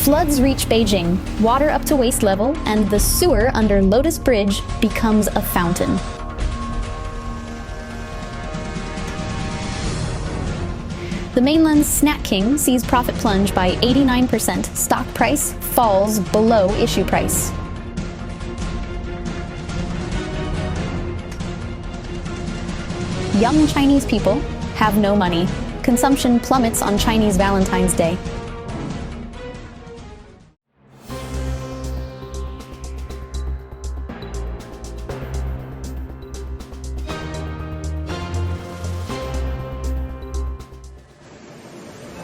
Floods reach Beijing, water up to waist level, and the sewer under Lotus Bridge becomes a fountain. The mainland's snack king sees profit plunge by 89%. Stock price falls below issue price. Young Chinese people have no money. Consumption plummets on Chinese Valentine's Day.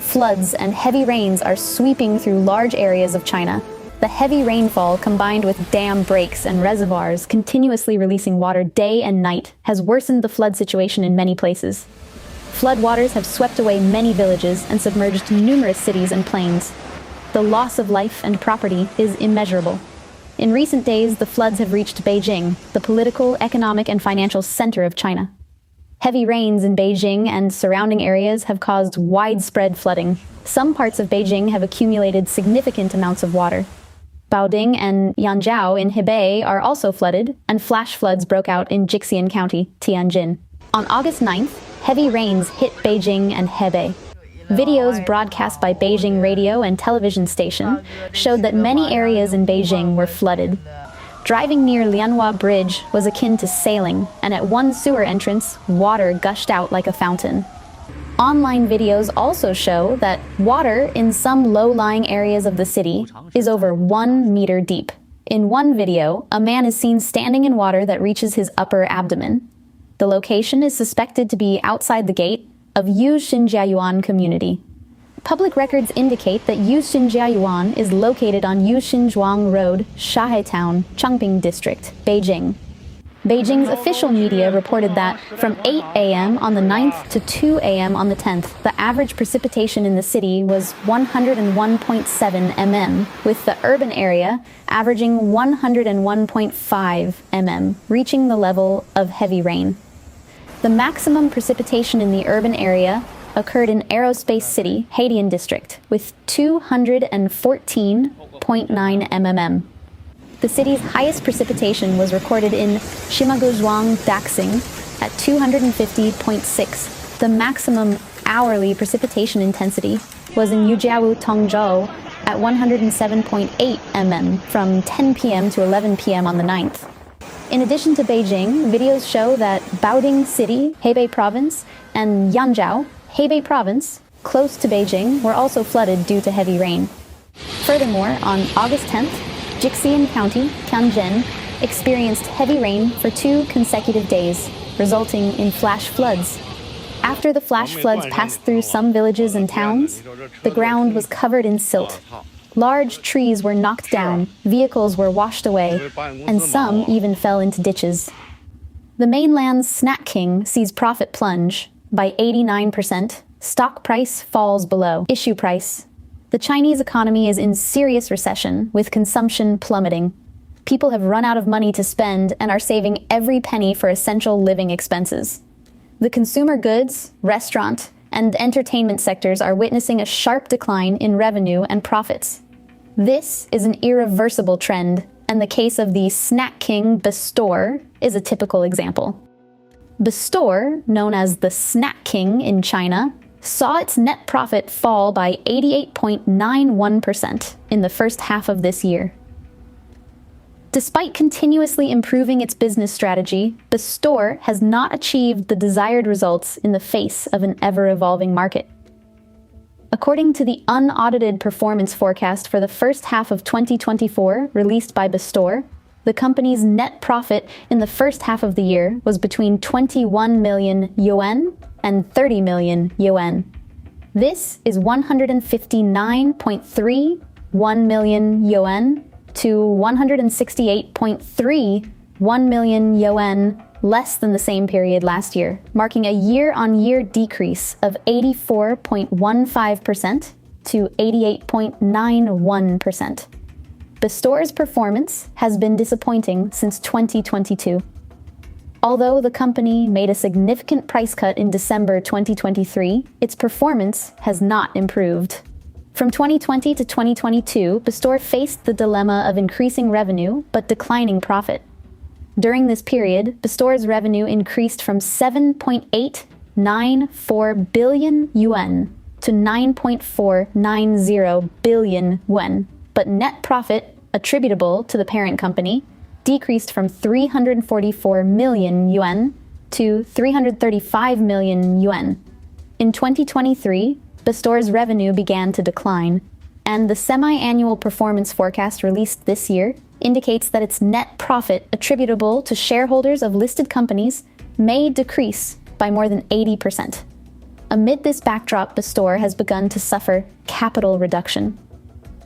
Floods and heavy rains are sweeping through large areas of China. The heavy rainfall, combined with dam breaks and reservoirs continuously releasing water day and night, has worsened the flood situation in many places. Floodwaters have swept away many villages and submerged numerous cities and plains. The loss of life and property is immeasurable. In recent days, the floods have reached Beijing, the political, economic, and financial center of China. Heavy rains in Beijing and surrounding areas have caused widespread flooding. Some parts of Beijing have accumulated significant amounts of water. Baoding and Yanjiao in Hebei are also flooded, and flash floods broke out in Xi'an County, Tianjin. On August 9th, heavy rains hit Beijing and Hebei. Videos broadcast by Beijing radio and television station showed that many areas in Beijing were flooded. Driving near Lianhua Bridge was akin to sailing, and at one sewer entrance, water gushed out like a fountain. Online videos also show that water in some low-lying areas of the city is over 1 meter deep. In one video, a man is seen standing in water that reaches his upper abdomen. The location is suspected to be outside the gate of Yushinjiayuan community. Public records indicate that Yushinjiayuan is located on Yushinzhuang Road, Shahai Town, Changping District, Beijing. Beijing's official media reported that from 8 a.m. on the 9th to 2 a.m. on the 10th, the average precipitation in the city was 101.7 mm, with the urban area averaging 101.5 mm, reaching the level of heavy rain. The maximum precipitation in the urban area occurred in Aerospace City, Haidian District, with 214.9 mm. The city's highest precipitation was recorded in Shimaguzhuang, Daxing, at 250.6. The maximum hourly precipitation intensity was in Yujiao, Tongzhou, at 107.8 mm from 10 p.m. to 11 p.m. on the 9th. In addition to Beijing, videos show that Baoding City, Hebei Province, and Yanjiao, Hebei Province, close to Beijing, were also flooded due to heavy rain. Furthermore, on August 10th, Xi'an County, Tianjin, experienced heavy rain for 2 consecutive days, resulting in flash floods. After the flash floods passed through some villages and towns, the ground was covered in silt. Large trees were knocked down, vehicles were washed away, and some even fell into ditches. The mainland's snack king sees profit plunge by 89%. Stock price falls below issue price. The Chinese economy is in serious recession, with consumption plummeting. People have run out of money to spend and are saving every penny for essential living expenses. The consumer goods, restaurant, and entertainment sectors are witnessing a sharp decline in revenue and profits. This is an irreversible trend, and the case of the snack king Bestore is a typical example. Bestore, known as the snack king in China, saw its net profit fall by 88.91% in the first half of this year. Despite continuously improving its business strategy, Bestore has not achieved the desired results in the face of an ever-evolving market. According to the unaudited performance forecast for the first half of 2024 released by Bestore, the company's net profit in the first half of the year was between 21 million yuan and 30 million yuan. This is 159.31 million yuan to 168.31 million yuan less than the same period last year, marking a year-on-year decrease of 84.15% to 88.91%. Bestore's performance has been disappointing since 2022. Although the company made a significant price cut in December 2023, its performance has not improved. From 2020 to 2022, Bestore faced the dilemma of increasing revenue but declining profit. During this period, Bestore's revenue increased from 7.894 billion yuan to 9.490 billion yuan, but net profit attributable to the parent company decreased from 344 million yuan to 335 million yuan. In 2023, Bestore's revenue began to decline, and the semi-annual performance forecast released this year indicates that its net profit attributable to shareholders of listed companies may decrease by more than 80%. Amid this backdrop, Bestore has begun to suffer capital reduction.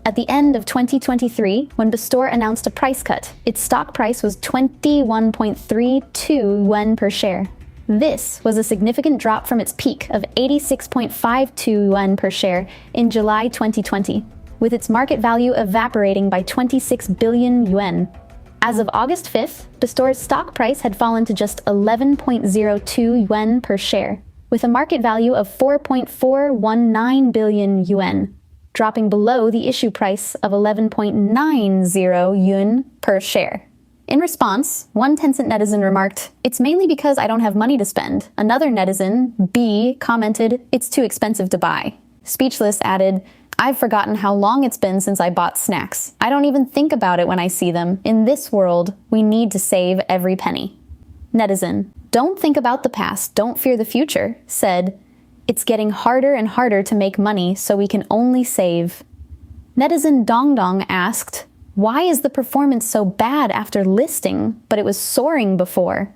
At the end of 2023, when Bestore announced a price cut, its stock price was 21.32 yuan per share. This was a significant drop from its peak of 86.52 yuan per share in July 2020, with its market value evaporating by 26 billion yuan. As of August 5th, Bestore's stock price had fallen to just 11.02 yuan per share, with a market value of 4.419 billion yuan, dropping below the issue price of 11.90 yuan per share. In response, one Tencent netizen remarked, "It's mainly because I don't have money to spend." Another netizen, B, commented, "It's too expensive to buy." Speechless added, "I've forgotten how long it's been since I bought snacks. I don't even think about it when I see them. In this world, we need to save every penny." Netizen, "Don't think about the past, don't fear the future," said, "It's getting harder and harder to make money, so we can only save." Netizen Dongdong asked, "Why is the performance so bad after listing, but it was soaring before?"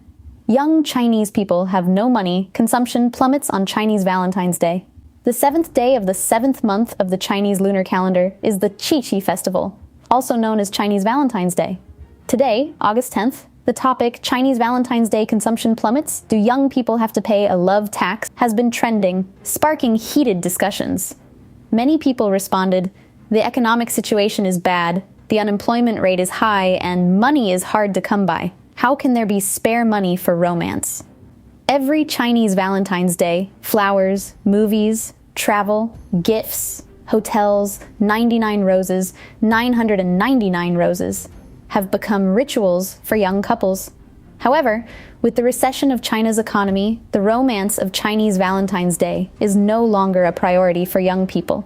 Young Chinese people have no money, consumption plummets on Chinese Valentine's Day. The 7th day of the 7th month of the Chinese lunar calendar is the Qi festival, also known as Chinese Valentine's Day. Today, August 10th, the topic, Chinese Valentine's Day consumption plummets, do young people have to pay a love tax, has been trending, sparking heated discussions. Many people responded, "The economic situation is bad, the unemployment rate is high, and money is hard to come by. How can there be spare money for romance?" Every Chinese Valentine's Day, flowers, movies, travel, gifts, hotels, 99 roses, 999 roses, have become rituals for young couples. However, with the recession of China's economy, the romance of Chinese Valentine's Day is no longer a priority for young people.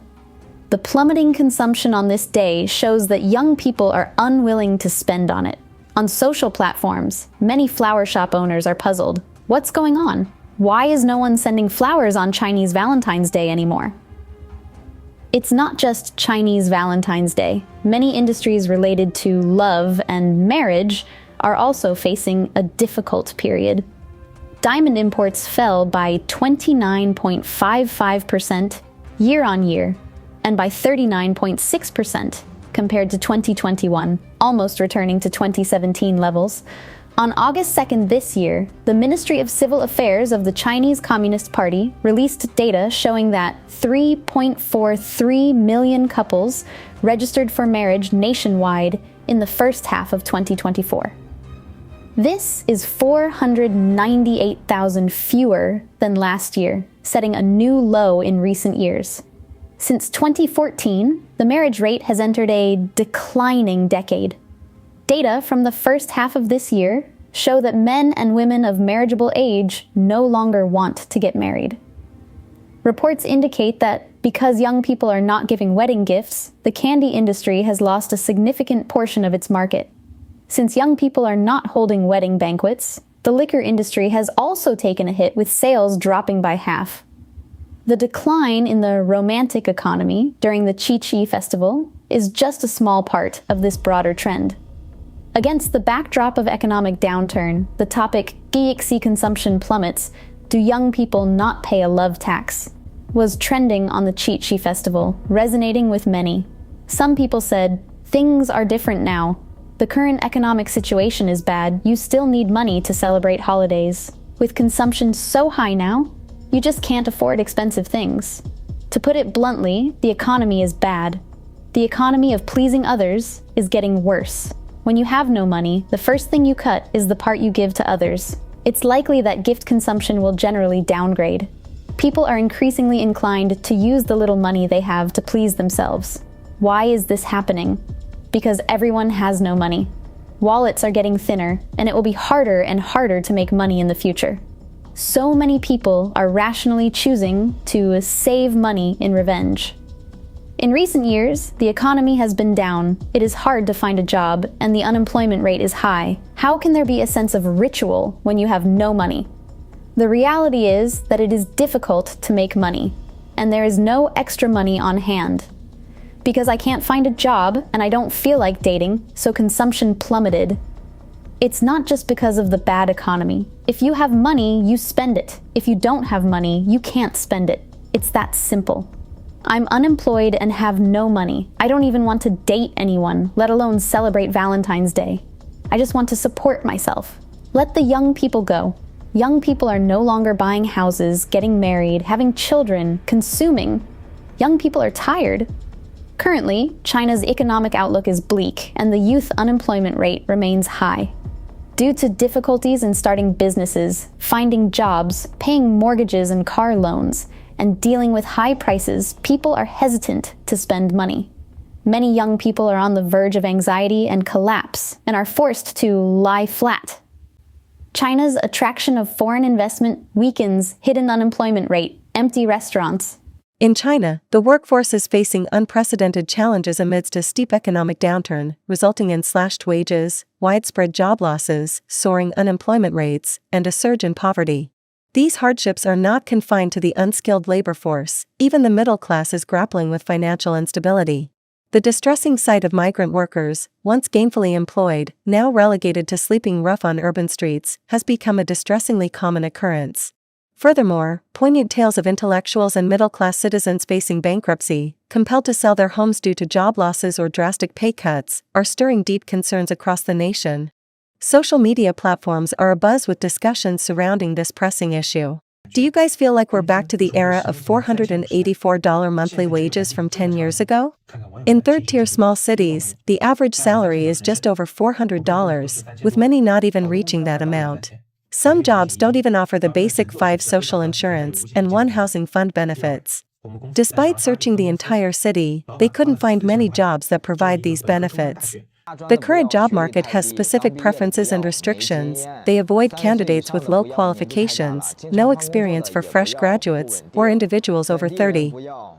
The plummeting consumption on this day shows that young people are unwilling to spend on it. On social platforms, many flower shop owners are puzzled. What's going on? Why is no one sending flowers on Chinese Valentine's Day anymore? It's not just Chinese Valentine's Day. Many industries related to love and marriage are also facing a difficult period. Diamond imports fell by 29.55% year-on-year, and by 39.6% compared to 2021, almost returning to 2017 levels. On August 2nd this year, the Ministry of Civil Affairs of the Chinese Communist Party released data showing that 3.43 million couples registered for marriage nationwide in the first half of 2024. This is 498,000 fewer than last year, setting a new low in recent years. Since 2014, the marriage rate has entered a declining decade. Data from the first half of this year show that men and women of marriageable age no longer want to get married. Reports indicate that because young people are not giving wedding gifts, the candy industry has lost a significant portion of its market. Since young people are not holding wedding banquets, the liquor industry has also taken a hit, with sales dropping by half. The decline in the romantic economy during the Qi festival is just a small part of this broader trend. Against the backdrop of economic downturn, the topic, Gixi consumption plummets, do young people not pay a love tax, was trending on the Qi festival, resonating with many. Some people said, "Things are different now. The current economic situation is bad. You still need money to celebrate holidays. With consumption so high now, you just can't afford expensive things." To put it bluntly, the economy is bad. The economy of pleasing others is getting worse. When you have no money, the first thing you cut is the part you give to others. It's likely that gift consumption will generally downgrade. People are increasingly inclined to use the little money they have to please themselves. Why is this happening? Because everyone has no money. Wallets are getting thinner, and it will be harder and harder to make money in the future. So many people are rationally choosing to save money in revenge. In recent years, the economy has been down, it is hard to find a job, and the unemployment rate is high. How can there be a sense of ritual when you have no money? The reality is that it is difficult to make money, and there is no extra money on hand. Because I can't find a job and I don't feel like dating, so consumption plummeted. It's not just because of the bad economy. If you have money, you spend it. If you don't have money, you can't spend it. It's that simple. I'm unemployed and have no money. I don't even want to date anyone, let alone celebrate Valentine's Day. I just want to support myself. Let the young people go. Young people are no longer buying houses, getting married, having children, consuming. Young people are tired. Currently, China's economic outlook is bleak, and the youth unemployment rate remains high. Due to difficulties in starting businesses, finding jobs, paying mortgages and car loans, and dealing with high prices, people are hesitant to spend money. Many young people are on the verge of anxiety and collapse, and are forced to lie flat. China's attraction of foreign investment weakens hidden unemployment rate, empty restaurants. In China, the workforce is facing unprecedented challenges amidst a steep economic downturn, resulting in slashed wages, widespread job losses, soaring unemployment rates, and a surge in poverty. These hardships are not confined to the unskilled labor force, even the middle class is grappling with financial instability. The distressing sight of migrant workers, once gainfully employed, now relegated to sleeping rough on urban streets, has become a distressingly common occurrence. Furthermore, poignant tales of intellectuals and middle-class citizens facing bankruptcy, compelled to sell their homes due to job losses or drastic pay cuts, are stirring deep concerns across the nation. Social media platforms are abuzz with discussions surrounding this pressing issue. Do you guys feel like we're back to the era of $484 monthly wages from 10 years ago? In third-tier small cities, the average salary is just over $400, with many not even reaching that amount. Some jobs don't even offer the basic 5 social insurance and 1 housing fund benefits. Despite searching the entire city, they couldn't find many jobs that provide these benefits. The current job market has specific preferences and restrictions. They avoid candidates with low qualifications, no experience for fresh graduates, or individuals over 30.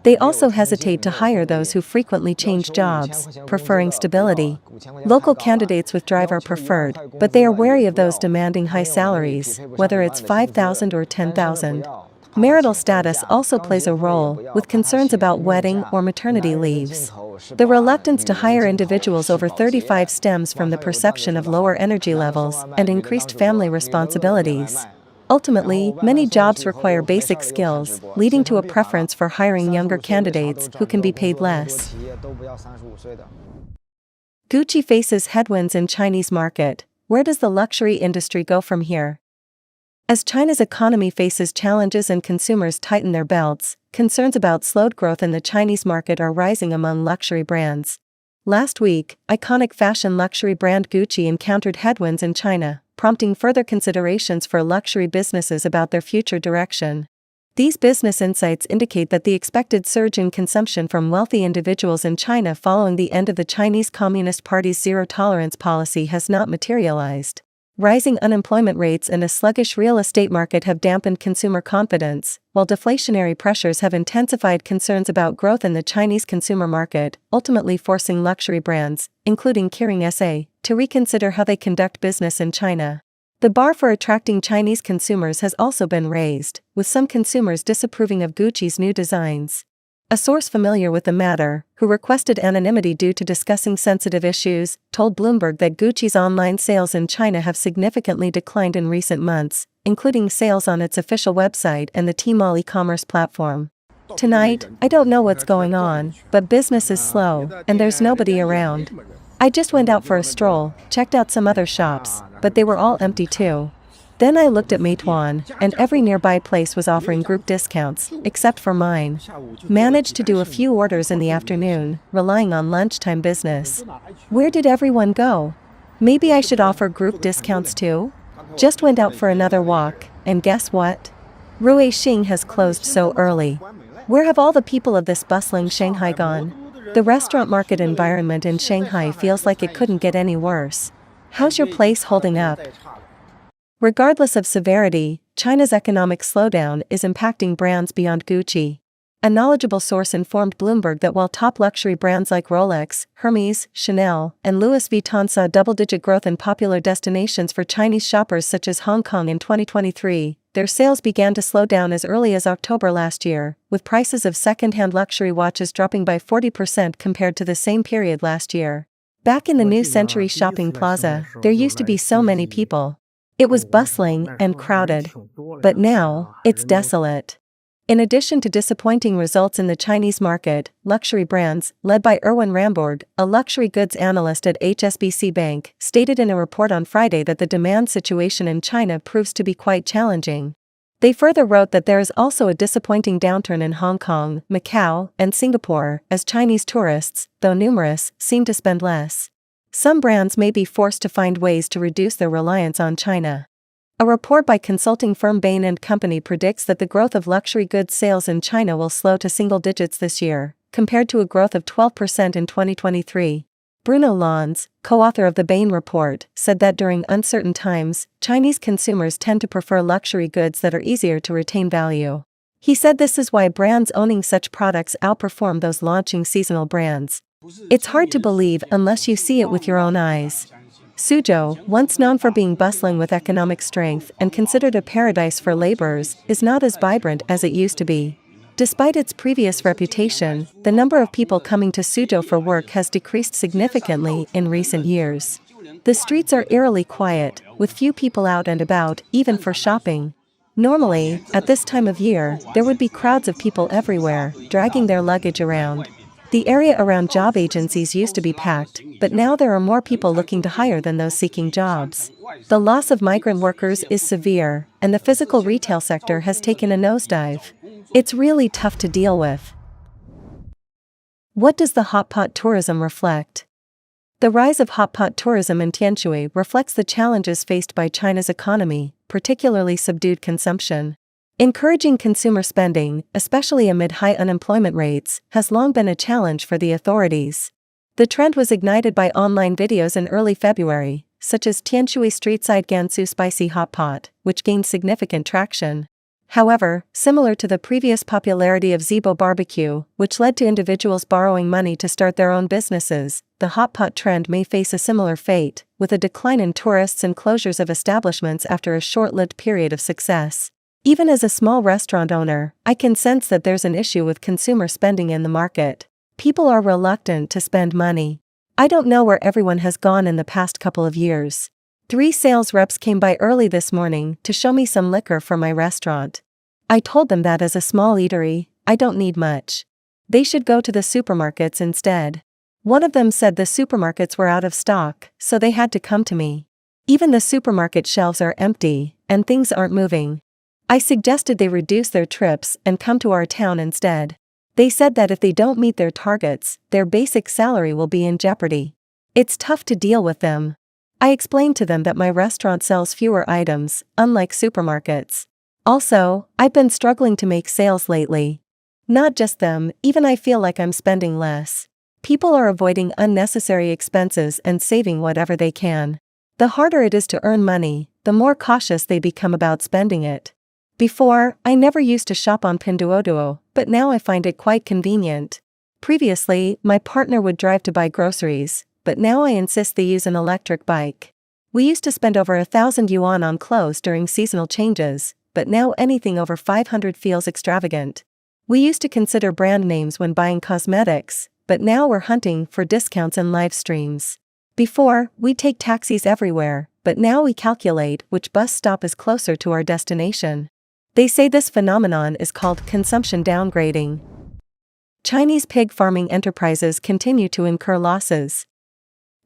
They also hesitate to hire those who frequently change jobs, preferring stability. Local candidates with drive are preferred, but they are wary of those demanding high salaries, whether it's $5,000 or $10,000. Marital status also plays a role, with concerns about wedding or maternity leaves. The reluctance to hire individuals over 35 stems from the perception of lower energy levels and increased family responsibilities. Ultimately, many jobs require basic skills, leading to a preference for hiring younger candidates who can be paid less. Gucci faces headwinds in Chinese market. Where does the luxury industry go from here? As China's economy faces challenges and consumers tighten their belts, concerns about slowed growth in the Chinese market are rising among luxury brands. Last week, iconic fashion luxury brand Gucci encountered headwinds in China, prompting further considerations for luxury businesses about their future direction. These business insights indicate that the expected surge in consumption from wealthy individuals in China following the end of the Chinese Communist Party's zero-tolerance policy has not materialized. Rising unemployment rates and a sluggish real estate market have dampened consumer confidence, while deflationary pressures have intensified concerns about growth in the Chinese consumer market, ultimately forcing luxury brands, including Kering SA, to reconsider how they conduct business in China. The bar for attracting Chinese consumers has also been raised, with some consumers disapproving of Gucci's new designs. A source familiar with the matter, who requested anonymity due to discussing sensitive issues, told Bloomberg that Gucci's online sales in China have significantly declined in recent months, including sales on its official website and the Tmall e-commerce platform. Tonight, I don't know what's going on, but business is slow, and there's nobody around. I just went out for a stroll, checked out some other shops, but they were all empty too. Then I looked at Meituan, and every nearby place was offering group discounts, except for mine. Managed to do a few orders in the afternoon, relying on lunchtime business. Where did everyone go? Maybe I should offer group discounts too? Just went out for another walk, and guess what? Ruixing has closed so early. Where have all the people of this bustling Shanghai gone? The restaurant market environment in Shanghai feels like it couldn't get any worse. How's your place holding up? Regardless of severity, China's economic slowdown is impacting brands beyond Gucci. A knowledgeable source informed Bloomberg that while top luxury brands like Rolex, Hermes, Chanel, and Louis Vuitton saw double-digit growth in popular destinations for Chinese shoppers such as Hong Kong in 2023, their sales began to slow down as early as October last year, with prices of second-hand luxury watches dropping by 40% compared to the same period last year. Back in the New Century Shopping Plaza, there used to be so many people. It was bustling and crowded. But now, it's desolate. In addition to disappointing results in the Chinese market, luxury brands, led by Erwin Ramborg, a luxury goods analyst at HSBC Bank, stated in a report on Friday that the demand situation in China proves to be quite challenging. They further wrote that there is also a disappointing downturn in Hong Kong, Macau, and Singapore, as Chinese tourists, though numerous, seem to spend less. Some brands may be forced to find ways to reduce their reliance on China. A report by consulting firm Bain & Company predicts that the growth of luxury goods sales in China will slow to single digits this year, compared to a growth of 12% in 2023. Bruno Lons, co-author of the Bain report, said that during uncertain times, Chinese consumers tend to prefer luxury goods that are easier to retain value. He said this is why brands owning such products outperform those launching seasonal brands. It's hard to believe unless you see it with your own eyes. Suzhou, once known for being bustling with economic strength and considered a paradise for laborers, is not as vibrant as it used to be. Despite its previous reputation, the number of people coming to Suzhou for work has decreased significantly in recent years. The streets are eerily quiet, with few people out and about, even for shopping. Normally, at this time of year, there would be crowds of people everywhere, dragging their luggage around. The area around job agencies used to be packed, but now there are more people looking to hire than those seeking jobs. The loss of migrant workers is severe, and the physical retail sector has taken a nosedive. It's really tough to deal with. What does the hot pot tourism reflect? The rise of hot pot tourism in Tianshui reflects the challenges faced by China's economy, particularly subdued consumption. Encouraging consumer spending, especially amid high unemployment rates, has long been a challenge for the authorities. The trend was ignited by online videos in early February, such as Tianshui Streetside Gansu Spicy Hot Pot, which gained significant traction. However, similar to the previous popularity of Zibo barbecue, which led to individuals borrowing money to start their own businesses, the hot pot trend may face a similar fate, with a decline in tourists and closures of establishments after a short-lived period of success. Even as a small restaurant owner, I can sense that there's an issue with consumer spending in the market. People are reluctant to spend money. I don't know where everyone has gone in the past couple of years. 3 sales reps came by early this morning to show me some liquor for my restaurant. I told them that as a small eatery, I don't need much. They should go to the supermarkets instead. One of them said the supermarkets were out of stock, so they had to come to me. Even the supermarket shelves are empty, and things aren't moving. I suggested they reduce their trips and come to our town instead. They said that if they don't meet their targets, their basic salary will be in jeopardy. It's tough to deal with them. I explained to them that my restaurant sells fewer items, unlike supermarkets. Also, I've been struggling to make sales lately. Not just them, even I feel like I'm spending less. People are avoiding unnecessary expenses and saving whatever they can. The harder it is to earn money, the more cautious they become about spending it. Before, I never used to shop on Pinduoduo, but now I find it quite convenient. Previously, my partner would drive to buy groceries, but now I insist they use an electric bike. We used to spend over 1,000 yuan on clothes during seasonal changes, but now anything over 500 feels extravagant. We used to consider brand names when buying cosmetics, but now we're hunting for discounts and live streams. Before, we'd take taxis everywhere, but now we calculate which bus stop is closer to our destination. They say this phenomenon is called consumption downgrading. Chinese pig farming enterprises continue to incur losses.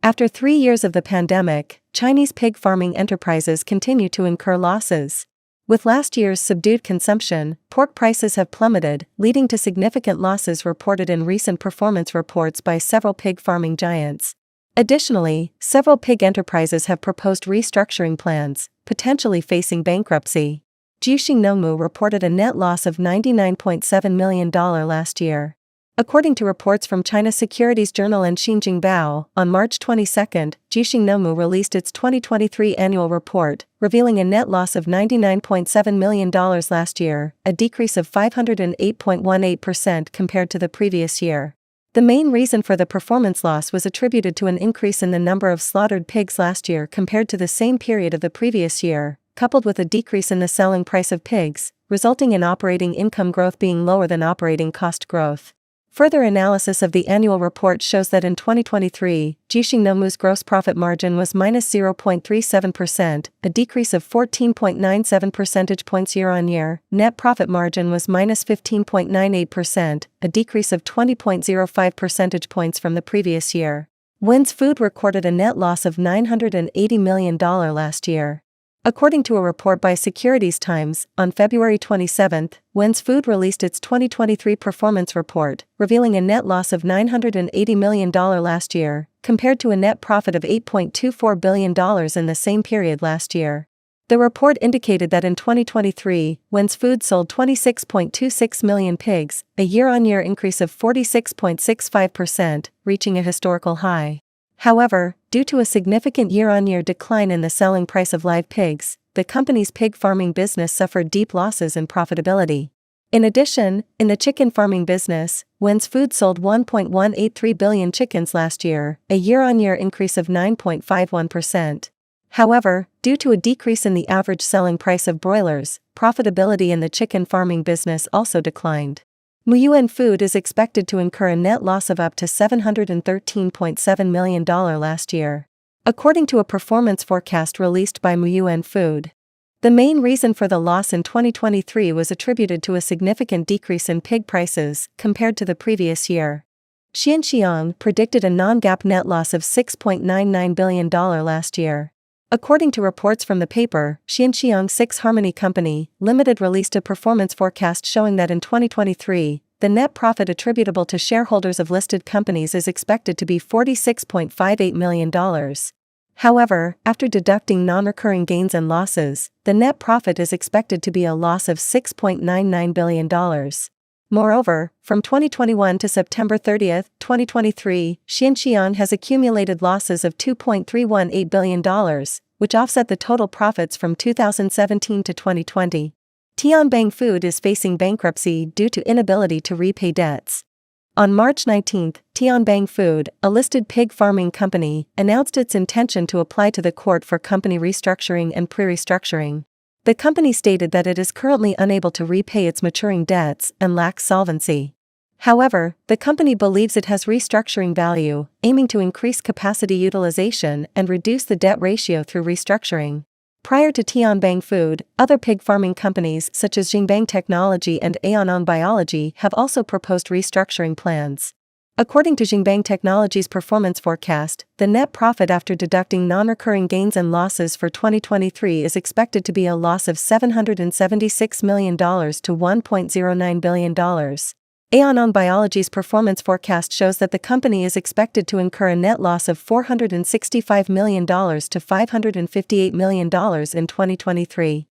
After 3 years of the pandemic, Chinese pig farming enterprises continue to incur losses. With last year's subdued consumption, pork prices have plummeted, leading to significant losses reported in recent performance reports by several pig farming giants. Additionally, several pig enterprises have proposed restructuring plans, potentially facing bankruptcy. Xi'an reported a net loss of $99.7 million last year. According to reports from China Securities Journal and Xinjiang, on March 22, Xi'an released its 2023 annual report, revealing a net loss of $99.7 million last year, a decrease of 508.18% compared to the previous year. The main reason for the performance loss was attributed to an increase in the number of slaughtered pigs last year compared to the same period of the previous year, coupled with a decrease in the selling price of pigs, resulting in operating income growth being lower than operating cost growth. Further analysis of the annual report shows that in 2023, Xi'an's gross profit margin was -0.37%, a decrease of 14.97 percentage points year-on-year. Net profit margin was -15.98%, a decrease of 20.05 percentage points from the previous year. Wins Food recorded a net loss of $980 million last year. According to a report by Securities Times, on February 27, Wins Food released its 2023 performance report, revealing a net loss of $980 million last year, compared to a net profit of $8.24 billion in the same period last year. The report indicated that in 2023, Wins Food sold 26.26 million pigs, a year-on-year increase of 46.65%, reaching a historical high. However, due to a significant year-on-year decline in the selling price of live pigs, the company's pig farming business suffered deep losses in profitability. In addition, in the chicken farming business, Wins Food sold 1.183 billion chickens last year, a year-on-year increase of 9.51%. However, due to a decrease in the average selling price of broilers, profitability in the chicken farming business also declined. Xi'an Food is expected to incur a net loss of up to $713.7 million last year, according to a performance forecast released by Xi'an Food. The main reason for the loss in 2023 was attributed to a significant decrease in pig prices compared to the previous year. Xi'an predicted a non-GAAP net loss of $6.99 billion last year. According to reports from the paper, Xi'an 6 Harmony Company Limited released a performance forecast showing that in 2023, the net profit attributable to shareholders of listed companies is expected to be $46.58 million. However, after deducting non-recurring gains and losses, the net profit is expected to be a loss of $6.99 billion. Moreover, from 2021 to September 30, 2023, Xi'an has accumulated losses of $2.318 billion, which offset the total profits from 2017 to 2020. Tianbang Food is facing bankruptcy due to inability to repay debts. On March 19, Tianbang Food, a listed pig farming company, announced its intention to apply to the court for company restructuring and pre-restructuring. The company stated that it is currently unable to repay its maturing debts and lacks solvency. However, the company believes it has restructuring value, aiming to increase capacity utilization and reduce the debt ratio through restructuring. Prior to Tianbang Food, other pig farming companies such as Xingbang Technology and Xi'an Biology have also proposed restructuring plans. According to Xingbang Technology's performance forecast, the net profit after deducting non-recurring gains and losses for 2023 is expected to be a loss of $776 million to $1.09 billion. Xi'an Biology's performance forecast shows that the company is expected to incur a net loss of $465 million to $558 million in 2023.